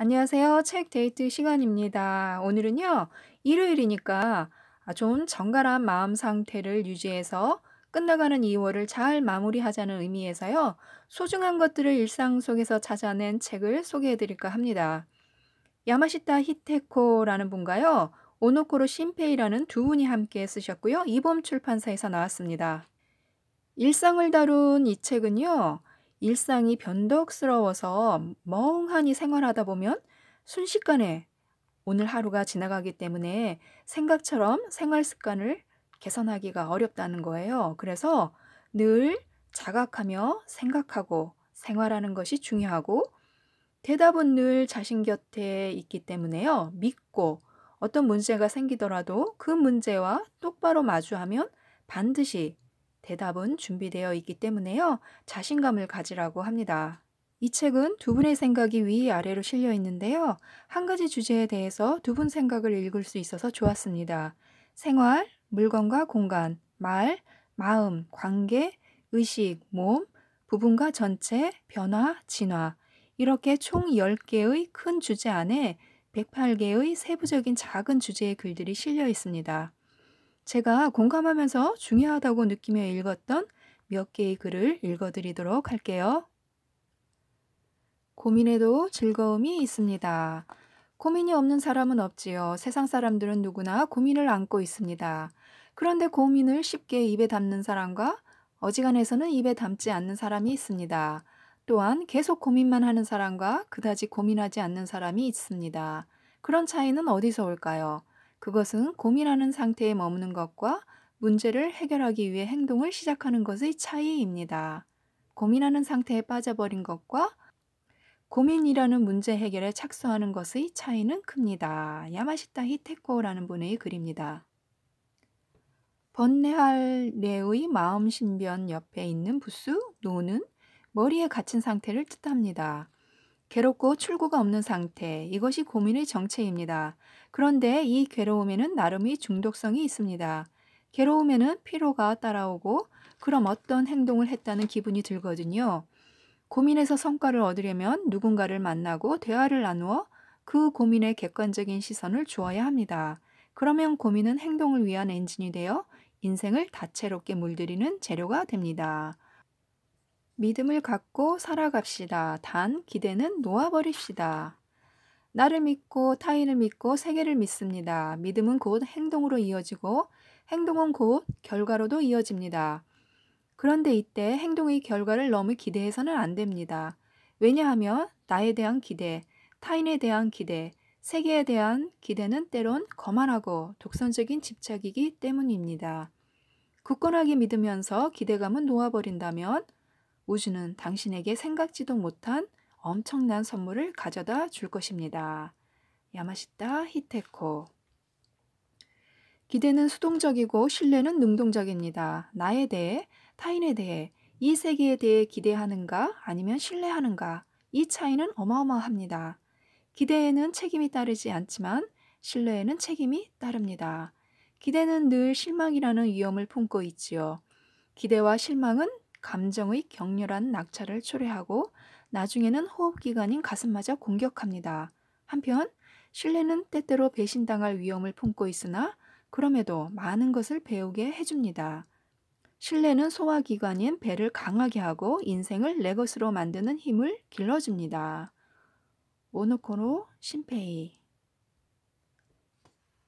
안녕하세요. 책 데이트 시간입니다. 오늘은요, 일요일이니까 좀 정갈한 마음 상태를 유지해서 끝나가는 2월을 잘 마무리하자는 의미에서요, 소중한 것들을 일상 속에서 찾아낸 책을 소개해 드릴까 합니다. 야마시타 히테코라는 분과요, 오노코로 신페이라는 두 분이 함께 쓰셨고요, 이범 출판사에서 나왔습니다. 일상을 다룬 이 책은요, 일상이 변덕스러워서 멍하니 생활하다 보면 순식간에 오늘 하루가 지나가기 때문에 생각처럼 생활 습관을 개선하기가 어렵다는 거예요. 그래서 늘 자각하며 생각하고 생활하는 것이 중요하고 대답은 늘 자신 곁에 있기 때문에요. 믿고 어떤 문제가 생기더라도 그 문제와 똑바로 마주하면 반드시 대답은 준비되어 있기 때문에요. 자신감을 가지라고 합니다. 이 책은 두 분의 생각이 위아래로 실려 있는데요. 한 가지 주제에 대해서 두 분 생각을 읽을 수 있어서 좋았습니다. 생활, 물건과 공간, 말, 마음, 관계, 의식, 몸, 부분과 전체, 변화, 진화. 이렇게 총 10개의 큰 주제 안에 108개의 세부적인 작은 주제의 글들이 실려 있습니다. 제가 공감하면서 중요하다고 느끼며 읽었던 몇 개의 글을 읽어드리도록 할게요. 고민에도 즐거움이 있습니다. 고민이 없는 사람은 없지요. 세상 사람들은 누구나 고민을 안고 있습니다. 그런데 고민을 쉽게 입에 담는 사람과 어지간해서는 입에 담지 않는 사람이 있습니다. 또한 계속 고민만 하는 사람과 그다지 고민하지 않는 사람이 있습니다. 그런 차이는 어디서 올까요? 그것은 고민하는 상태에 머무는 것과 문제를 해결하기 위해 행동을 시작하는 것의 차이입니다. 고민하는 상태에 빠져버린 것과 고민이라는 문제 해결에 착수하는 것의 차이는 큽니다. 야마시타 히테코라는 분의 글입니다. 번뇌할 뇌의 마음 신변 옆에 있는 부수, 노는 머리에 갇힌 상태를 뜻합니다. 괴롭고 출구가 없는 상태, 이것이 고민의 정체입니다. 그런데 이 괴로움에는 나름의 중독성이 있습니다. 괴로움에는 피로가 따라오고 그럼 어떤 행동을 했다는 기분이 들거든요. 고민에서 성과를 얻으려면 누군가를 만나고 대화를 나누어 그 고민에 객관적인 시선을 주어야 합니다. 그러면 고민은 행동을 위한 엔진이 되어 인생을 다채롭게 물들이는 재료가 됩니다. 믿음을 갖고 살아갑시다. 단 기대는 놓아버립시다. 나를 믿고 타인을 믿고 세계를 믿습니다. 믿음은 곧 행동으로 이어지고 행동은 곧 결과로도 이어집니다. 그런데 이때 행동의 결과를 너무 기대해서는 안 됩니다. 왜냐하면 나에 대한 기대, 타인에 대한 기대, 세계에 대한 기대는 때론 거만하고 독선적인 집착이기 때문입니다. 굳건하게 믿으면서 기대감은 놓아버린다면 우주는 당신에게 생각지도 못한 엄청난 선물을 가져다 줄 것입니다. 야마시타 히테코. 기대는 수동적이고 신뢰는 능동적입니다. 나에 대해, 타인에 대해, 이 세계에 대해 기대하는가 아니면 신뢰하는가, 이 차이는 어마어마합니다. 기대에는 책임이 따르지 않지만 신뢰에는 책임이 따릅니다. 기대는 늘 실망이라는 위험을 품고 있지요. 기대와 실망은 감정의 격렬한 낙차를 초래하고 나중에는 호흡기관인 가슴마저 공격합니다. 한편 신뢰는 때때로 배신당할 위험을 품고 있으나 그럼에도 많은 것을 배우게 해줍니다. 신뢰는 소화기관인 배를 강하게 하고 인생을 내 것으로 만드는 힘을 길러줍니다. 오노코로 신페이.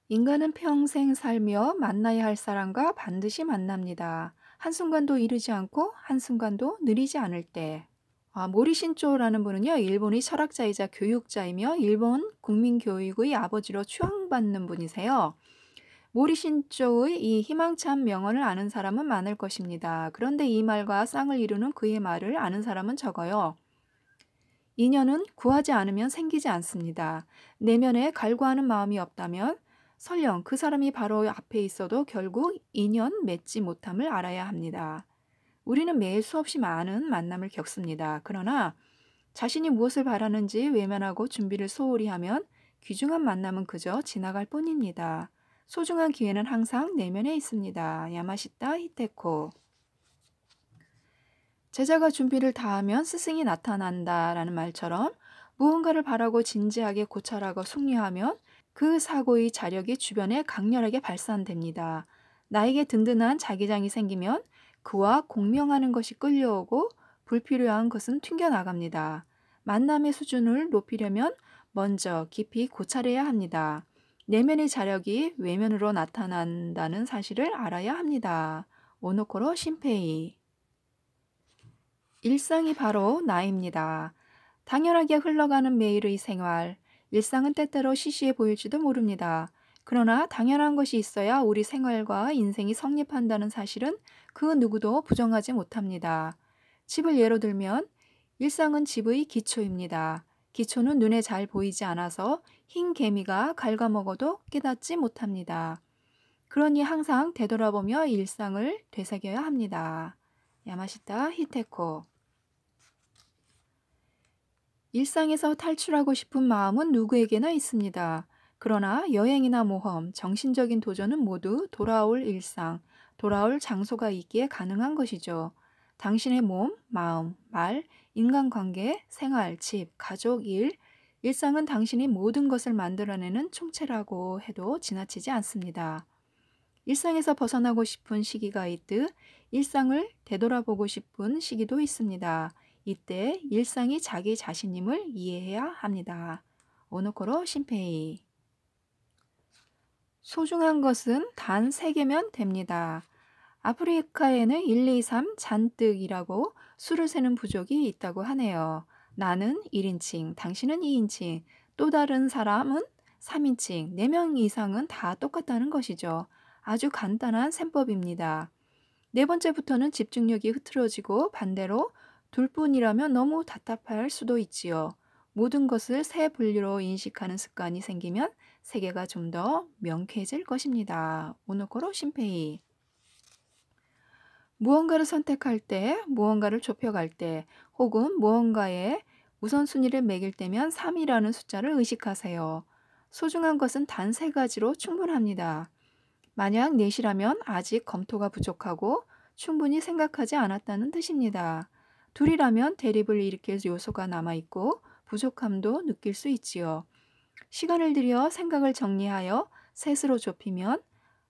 인간은 평생 살며 만나야 할 사람과 반드시 만납니다. 한순간도 이르지 않고 한순간도 느리지 않을 때. 모리신조라는 분은요, 일본의 철학자이자 교육자이며 일본 국민교육의 아버지로 추앙받는 분이세요. 모리신조의 이 희망찬 명언을 아는 사람은 많을 것입니다. 그런데 이 말과 쌍을 이루는 그의 말을 아는 사람은 적어요. 인연은 구하지 않으면 생기지 않습니다. 내면에 갈구하는 마음이 없다면 설령 그 사람이 바로 앞에 있어도 결국 인연 맺지 못함을 알아야 합니다. 우리는 매일 수없이 많은 만남을 겪습니다. 그러나 자신이 무엇을 바라는지 외면하고 준비를 소홀히 하면 귀중한 만남은 그저 지나갈 뿐입니다. 소중한 기회는 항상 내면에 있습니다. 야마시타 히테코. 제자가 준비를 다하면 스승이 나타난다라는 말처럼 무언가를 바라고 진지하게 고찰하고 숙려하면 그 사고의 자력이 주변에 강렬하게 발산됩니다. 나에게 든든한 자기장이 생기면 그와 공명하는 것이 끌려오고 불필요한 것은 튕겨나갑니다. 만남의 수준을 높이려면 먼저 깊이 고찰해야 합니다. 내면의 자력이 외면으로 나타난다는 사실을 알아야 합니다. 오노코로 신페이. 일상이 바로 나입니다. 당연하게 흘러가는 매일의 생활, 일상은 때때로 시시해 보일지도 모릅니다. 그러나 당연한 것이 있어야 우리 생활과 인생이 성립한다는 사실은 그 누구도 부정하지 못합니다. 집을 예로 들면 일상은 집의 기초입니다. 기초는 눈에 잘 보이지 않아서 흰 개미가 갉아먹어도 깨닫지 못합니다. 그러니 항상 되돌아보며 일상을 되새겨야 합니다. 야마시타 히테코. 일상에서 탈출하고 싶은 마음은 누구에게나 있습니다. 그러나 여행이나 모험, 정신적인 도전은 모두 돌아올 일상, 돌아올 장소가 있기에 가능한 것이죠. 당신의 몸, 마음, 말, 인간관계, 생활, 집, 가족, 일, 일상은 당신이 모든 것을 만들어내는 총체라고 해도 지나치지 않습니다. 일상에서 벗어나고 싶은 시기가 있듯 일상을 되돌아보고 싶은 시기도 있습니다. 이때 일상이 자기 자신임을 이해해야 합니다. 오노코로 신페이. 소중한 것은 단 3개면 됩니다. 아프리카에는 1, 2, 3 잔뜩이라고 수를 세는 부족이 있다고 하네요. 나는 1인칭, 당신은 2인칭, 또 다른 사람은 3인칭, 4명 이상은 다 똑같다는 것이죠. 아주 간단한 셈법입니다. 네 번째부터는 집중력이 흐트러지고 반대로 둘뿐이라면 너무 답답할 수도 있지요. 모든 것을 세 분류로 인식하는 습관이 생기면 세계가 좀 더 명쾌해질 것입니다. 오노코로 신페이. 무언가를 선택할 때, 무언가를 좁혀갈 때, 혹은 무언가에 우선순위를 매길 때면 3이라는 숫자를 의식하세요. 소중한 것은 단 3가지로 충분합니다. 만약 넷이라면 아직 검토가 부족하고 충분히 생각하지 않았다는 뜻입니다. 둘이라면 대립을 일으킬 요소가 남아있고 부족함도 느낄 수 있지요. 시간을 들여 생각을 정리하여 셋으로 좁히면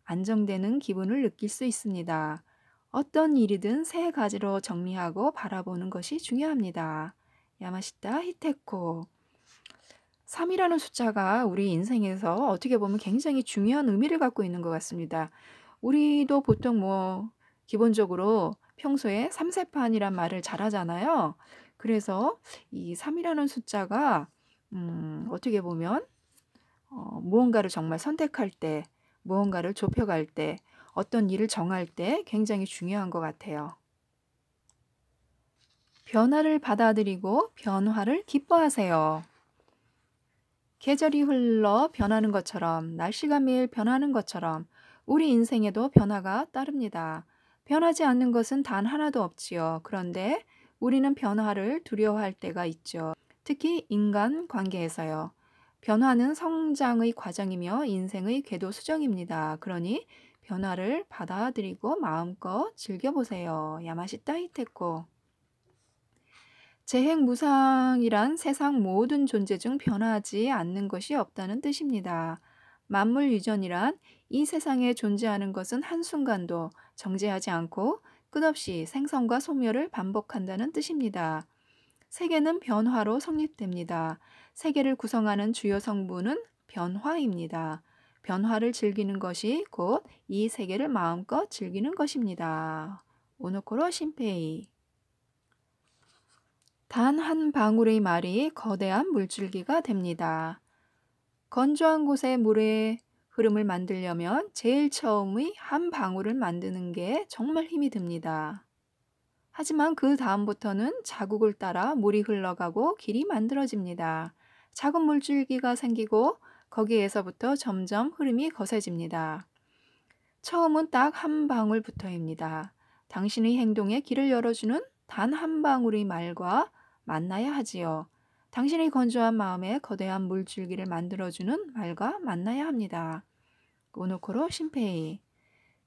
안정되는 기분을 느낄 수 있습니다. 어떤 일이든 3가지로 정리하고 바라보는 것이 중요합니다. 야마시타 히테코. 3이라는 숫자가 우리 인생에서 어떻게 보면 굉장히 중요한 의미를 갖고 있는 것 같습니다. 우리도 보통 기본적으로 평소에 삼세판이란 말을 잘 하잖아요. 그래서 이 3이라는 숫자가 어떻게 보면 무언가를 정말 선택할 때, 무언가를 좁혀갈 때, 어떤 일을 정할 때 굉장히 중요한 것 같아요. 변화를 받아들이고 변화를 기뻐하세요. 계절이 흘러 변하는 것처럼, 날씨가 매일 변하는 것처럼 우리 인생에도 변화가 따릅니다. 변하지 않는 것은 단 하나도 없지요. 그런데 우리는 변화를 두려워할 때가 있죠. 특히 인간 관계에서요. 변화는 성장의 과정이며 인생의 궤도 수정입니다. 그러니 변화를 받아들이고 마음껏 즐겨보세요. 야마시타 히테코. 재행무상이란 세상 모든 존재 중 변하지 않는 것이 없다는 뜻입니다. 만물유전이란 이 세상에 존재하는 것은 한순간도 정지하지 않고 끝없이 생성과 소멸을 반복한다는 뜻입니다. 세계는 변화로 성립됩니다. 세계를 구성하는 주요 성분은 변화입니다. 변화를 즐기는 것이 곧 이 세계를 마음껏 즐기는 것입니다. 오노코로 신페이. 단 한 방울의 말이 거대한 물줄기가 됩니다. 건조한 곳에 물의 흐름을 만들려면 제일 처음의 한 방울을 만드는 게 정말 힘이 듭니다. 하지만 그 다음부터는 자국을 따라 물이 흘러가고 길이 만들어집니다. 작은 물줄기가 생기고 거기에서부터 점점 흐름이 거세집니다. 처음은 딱 한 방울부터입니다. 당신의 행동에 길을 열어주는 단 한 방울의 말과 만나야 하지요. 당신의 건조한 마음에 거대한 물줄기를 만들어주는 말과 만나야 합니다. 오노코로 신페이.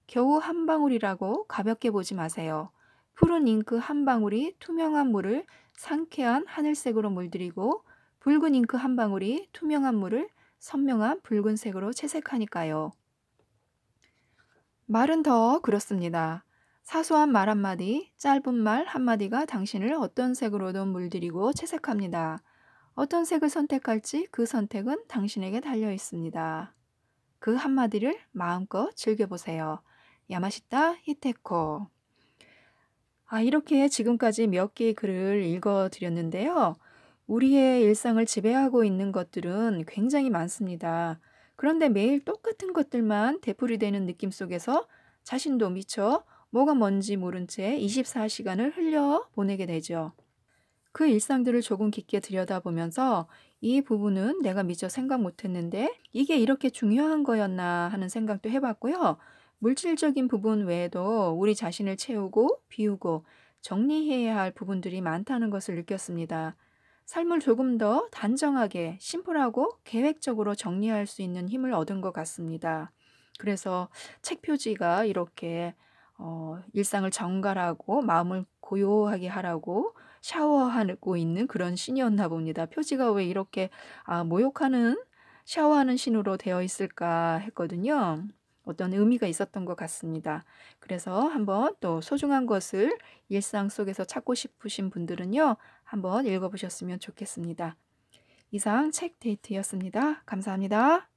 겨우 한 방울이라고 가볍게 보지 마세요. 푸른 잉크 한 방울이 투명한 물을 상쾌한 하늘색으로 물들이고 붉은 잉크 한 방울이 투명한 물을 선명한 붉은색으로 채색하니까요. 말은 더 그렇습니다. 사소한 말 한마디, 짧은 말 한마디가 당신을 어떤 색으로든 물들이고 채색합니다. 어떤 색을 선택할지 그 선택은 당신에게 달려 있습니다. 그 한마디를 마음껏 즐겨보세요. 야마시타 히테코. 이렇게 지금까지 몇 개의 글을 읽어드렸는데요. 우리의 일상을 지배하고 있는 것들은 굉장히 많습니다. 그런데 매일 똑같은 것들만 되풀이되는 느낌 속에서 자신도 미처 뭐가 뭔지 모른 채 24시간을 흘려 보내게 되죠. 그 일상들을 조금 깊게 들여다보면서 이 부분은 내가 미처 생각 못했는데 이게 이렇게 중요한 거였나 하는 생각도 해봤고요. 물질적인 부분 외에도 우리 자신을 채우고 비우고 정리해야 할 부분들이 많다는 것을 느꼈습니다. 삶을 조금 더 단정하게 심플하고 계획적으로 정리할 수 있는 힘을 얻은 것 같습니다. 그래서 책 표지가 이렇게 일상을 정갈하고 마음을 고요하게 하라고 샤워하고 있는 그런 신이었나 봅니다. 표지가 왜 이렇게 모욕하는 샤워하는 신으로 되어 있을까 했거든요. 어떤 의미가 있었던 것 같습니다. 그래서 한번 또 소중한 것을 일상 속에서 찾고 싶으신 분들은요. 한번 읽어보셨으면 좋겠습니다. 이상 책 데이트였습니다. 감사합니다.